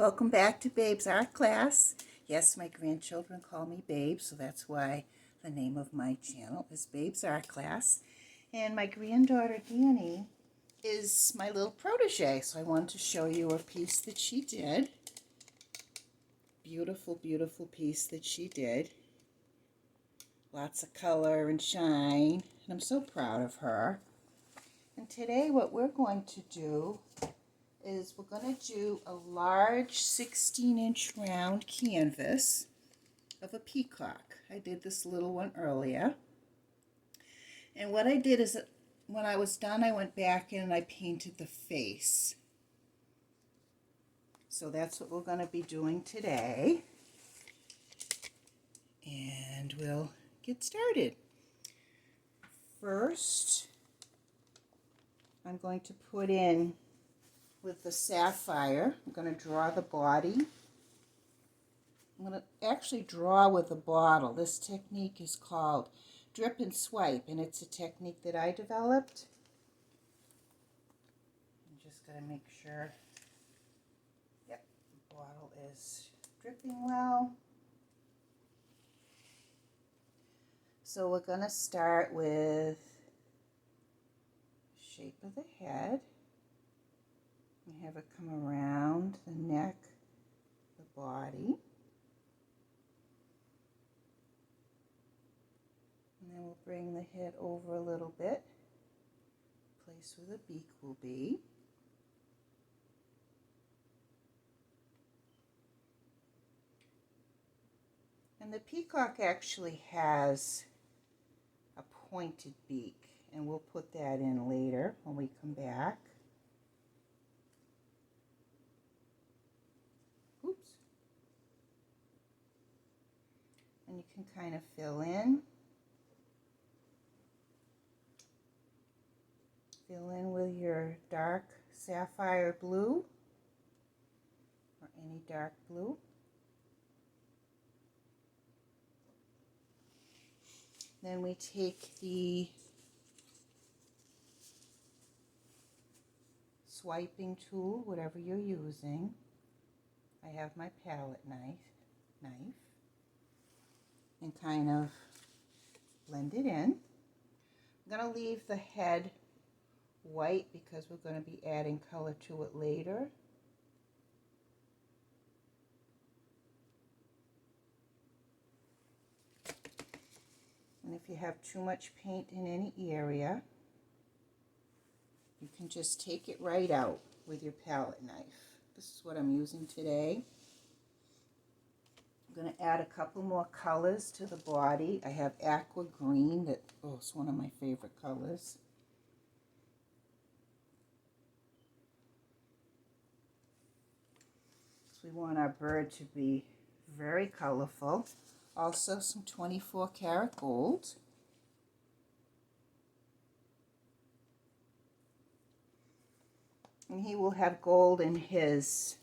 Welcome back to Babe's Art Class. Yes, my grandchildren call me Babe, so that's why the name of my channel is Babe's Art Class. And my granddaughter Danny is my little protege, so I wanted to show you a piece that she did. Beautiful, beautiful piece that she did. Lots of color and shine, and I'm so proud of her. And today what we're going to do is we're going to do a large 16-inch round canvas of a peacock. I did this little one earlier. And what I did is that when I was done, I went back in and I painted the face. So that's what we're going to be doing today. And we'll get started. First, I'm going to put in with the sapphire. I'm going to draw the body. I'm going to actually draw with a bottle. This technique is called drip and swipe, and it's a technique that I developed. I'm just going to make sure, yep, the bottle is dripping well. So we're going to start with shape of the head. We have it come around the neck, the body. And then we'll bring the head over a little bit. Place where the beak will be. And the peacock actually has a pointed beak, and we'll put that in later when we come back. And you can kind of fill in with your dark sapphire blue or any dark blue. Then we take the swiping tool, whatever you're using. I have my palette knife. And kind of blend it in. I'm going to leave the head white because we're going to be adding color to it later. And if you have too much paint in any area, you can just take it right out with your palette knife. This is what I'm using today. I'm going to add a couple more colors to the body. I have aqua green that, it's one of my favorite colors. So we want our bird to be very colorful. Also some 24 karat gold. And he will have gold in his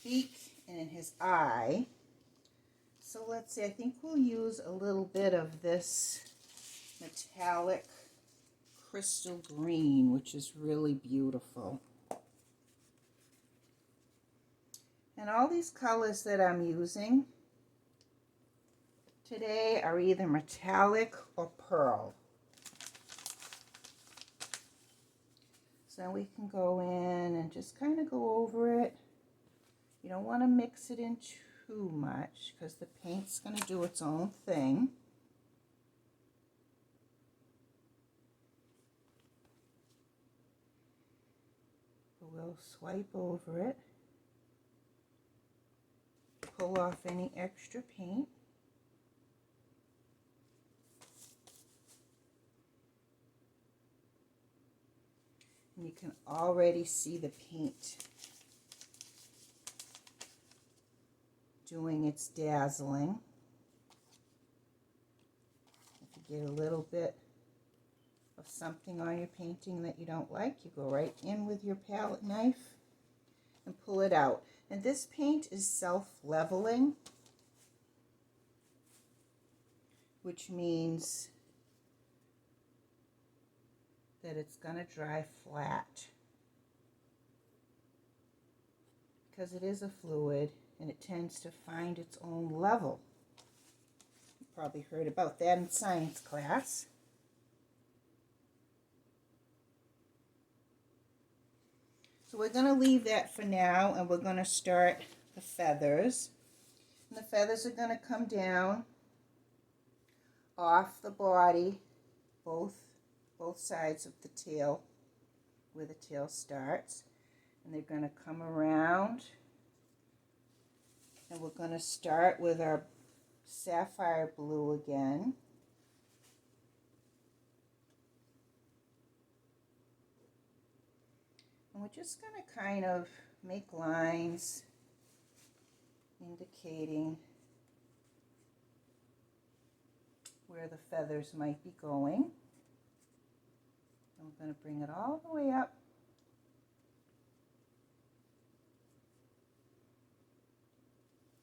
beak and in his eye. So let's see, I think we'll use a little bit of this metallic crystal green, which is really beautiful. And all these colors that I'm using today are either metallic or pearl. So we can go in and just kind of go over it. You don't want to mix it in too much because the paint's going to do its own thing. But we'll swipe over it, pull off any extra paint. And you can already see the paint doing its dazzling. If you get a little bit of something on your painting that you don't like, you go right in with your palette knife and pull it out. And this paint is self-leveling, which means that it's going to dry flat. because it is a fluid and it tends to find its own level. You probably heard about that in science class. So we're going to leave that for now, and we're going to start the feathers. And the feathers are going to come down off the body, both sides of the tail, where the tail starts. And they're going to come around. And we're going to start with our sapphire blue again. And we're just going to kind of make lines indicating where the feathers might be going. And we're going to bring it all the way up.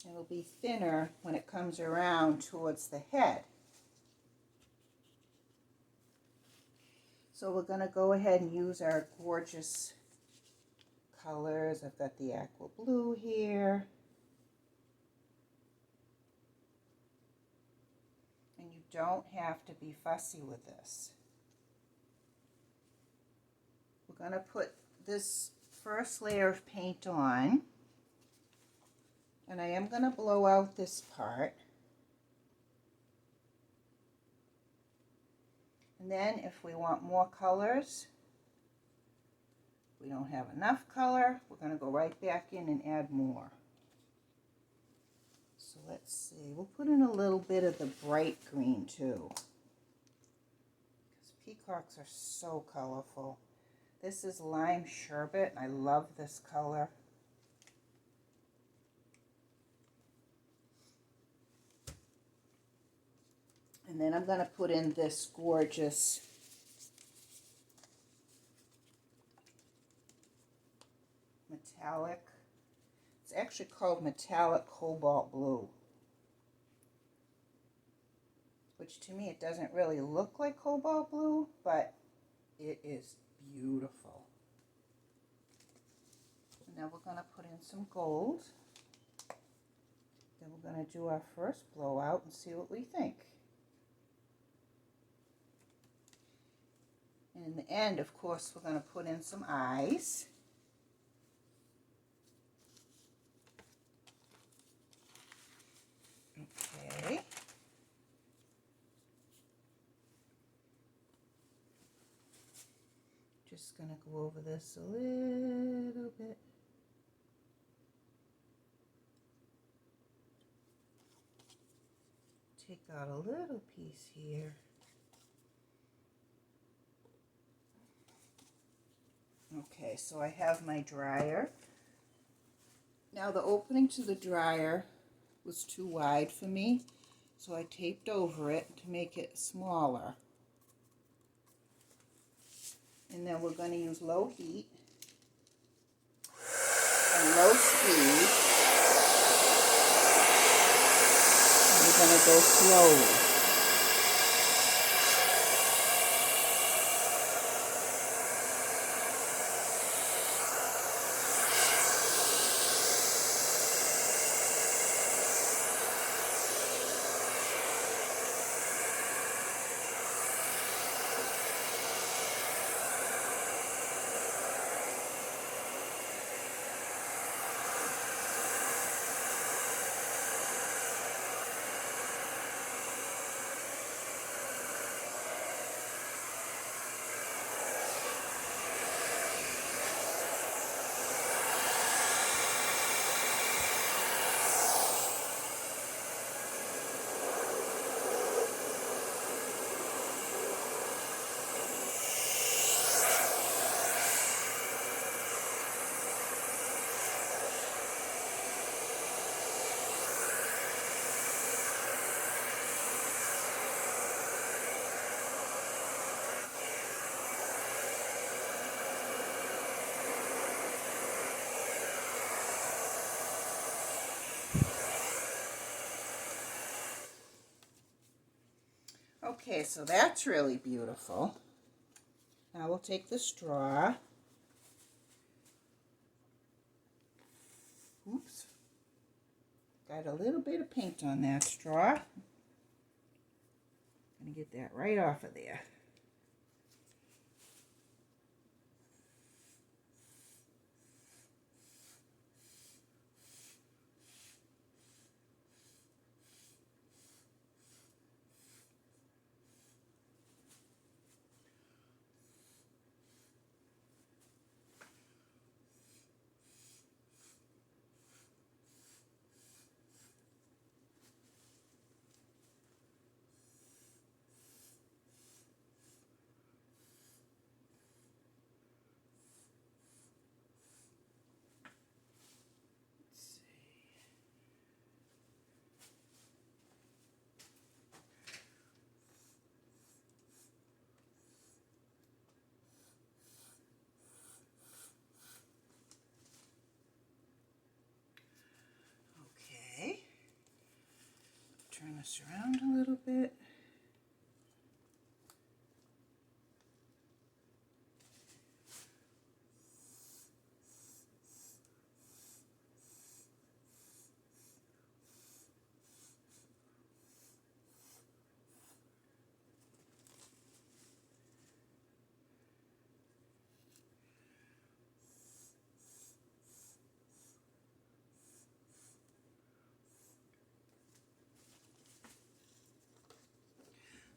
It'll be thinner when it comes around towards the head. So we're going to go ahead and use our gorgeous colors. I've got the aqua blue here. And you don't have to be fussy with this. We're going to put this first layer of paint on. And I am going to blow out this part. And then if we want more colors, if we don't have enough color, we're going to go right back in and add more. So let's see, we'll put in a little bit of the bright green too, because peacocks are so colorful. This is lime sherbet, and I love this color. And then I'm going to put in this gorgeous metallic. It's actually called metallic cobalt blue, which to me it doesn't really look like cobalt blue, but it is beautiful. And now we're going to put in some gold. Then we're going to do our first blowout and see what we think. And in the end, of course, we're going to put in some eyes. Okay. Just going to go over this a little bit. Take out a little piece here. Okay, so I have my dryer. Now the opening to the dryer was too wide for me, so I taped over it to make it smaller. And then we're going to use low heat and low speed. And we're going to go slowly. Okay, so that's really beautiful. Now we'll take the straw Oops. Got a little bit of paint on that straw. Gonna get that right off of there. Okay. Turn this around a little bit.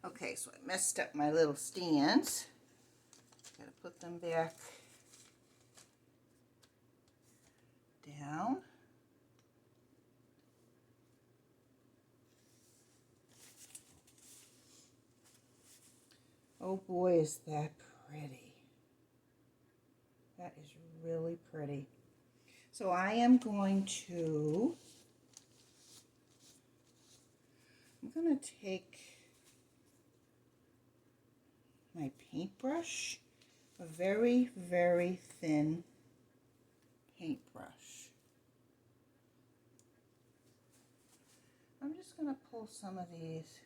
Okay, so I messed up my little stands. Gotta put them back down. Oh boy, is that pretty. That is really pretty. So I am going to, take my paintbrush, a very, very thin paintbrush. I'm just going to pull some of these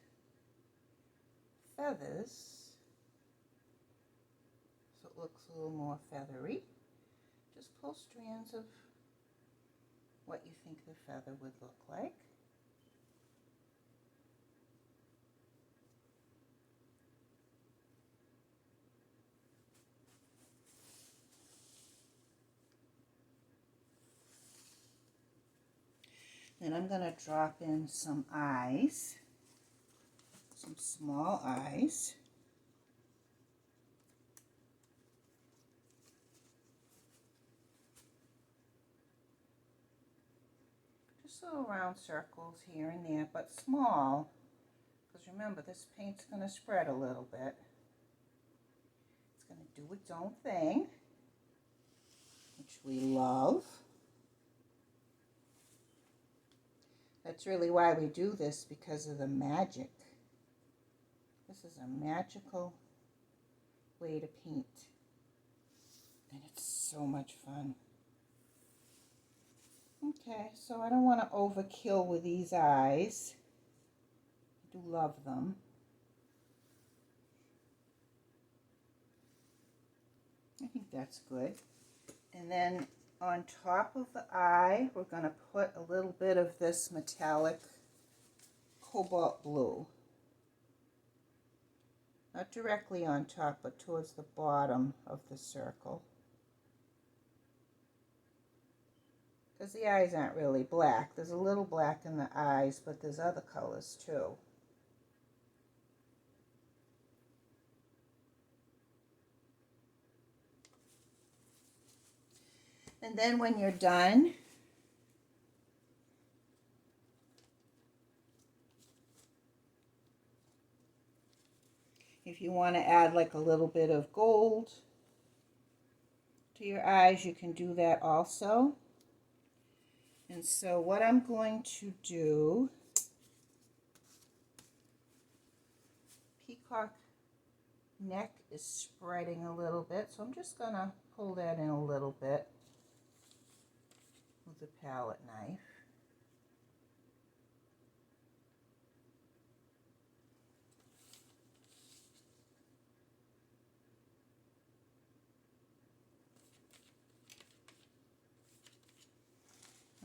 feathers so it looks a little more feathery. Just pull strands of what you think the feather would look like. Then I'm going to drop in some eyes, some small eyes. Just little round circles here and there, but small, because remember, this paint's going to spread a little bit. It's going to do its own thing, which we love. That's really why we do this, because of the magic. This is a magical way to paint, and it's so much fun. Okay, so I don't want to overkill with these eyes. I do love them. I think that's good. And then on top of the eye, we're going to put a little bit of this metallic cobalt blue. Not directly on top, but towards the bottom of the circle. Because the eyes aren't really black. There's a little black in the eyes, but there's other colors too. And then when you're done, if you want to add like a little bit of gold to your eyes, you can do that also. And so what I'm going to do, peacock neck is spreading a little bit, so I'm just going to pull that in a little bit with the palette knife.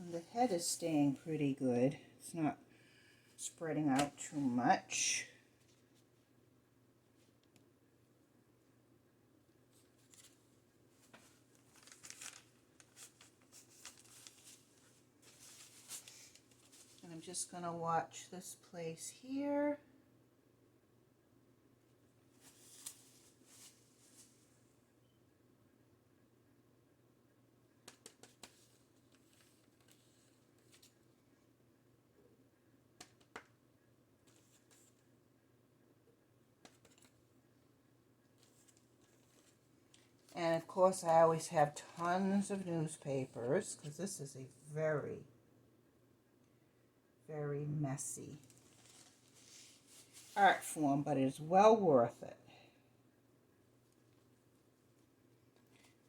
And the head is staying pretty good. It's not spreading out too much. And I'm just going to watch this place here. And of course, I always have tons of newspapers because this is a very, very messy art form, but it is well worth it.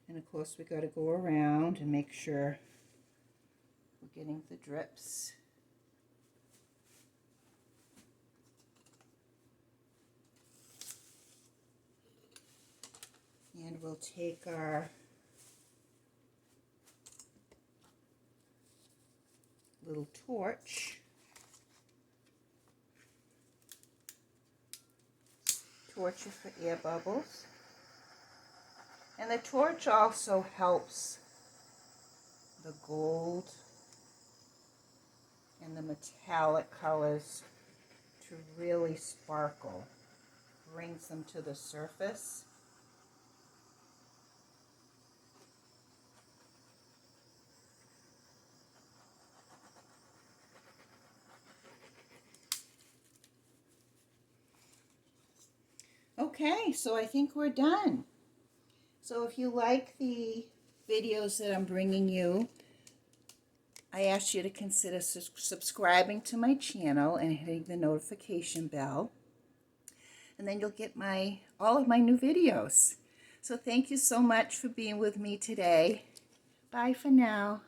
And of course, we got to go around and make sure we're getting the drips. And we'll take our little torch, it for air bubbles. And the torch also helps the gold and the metallic colors to really sparkle, brings them to the surface. Okay, so I think we're done. So if you like the videos that I'm bringing you, I ask you to consider subscribing to my channel and hitting the notification bell. And then you'll get all of my new videos. So thank you so much for being with me today. Bye for now.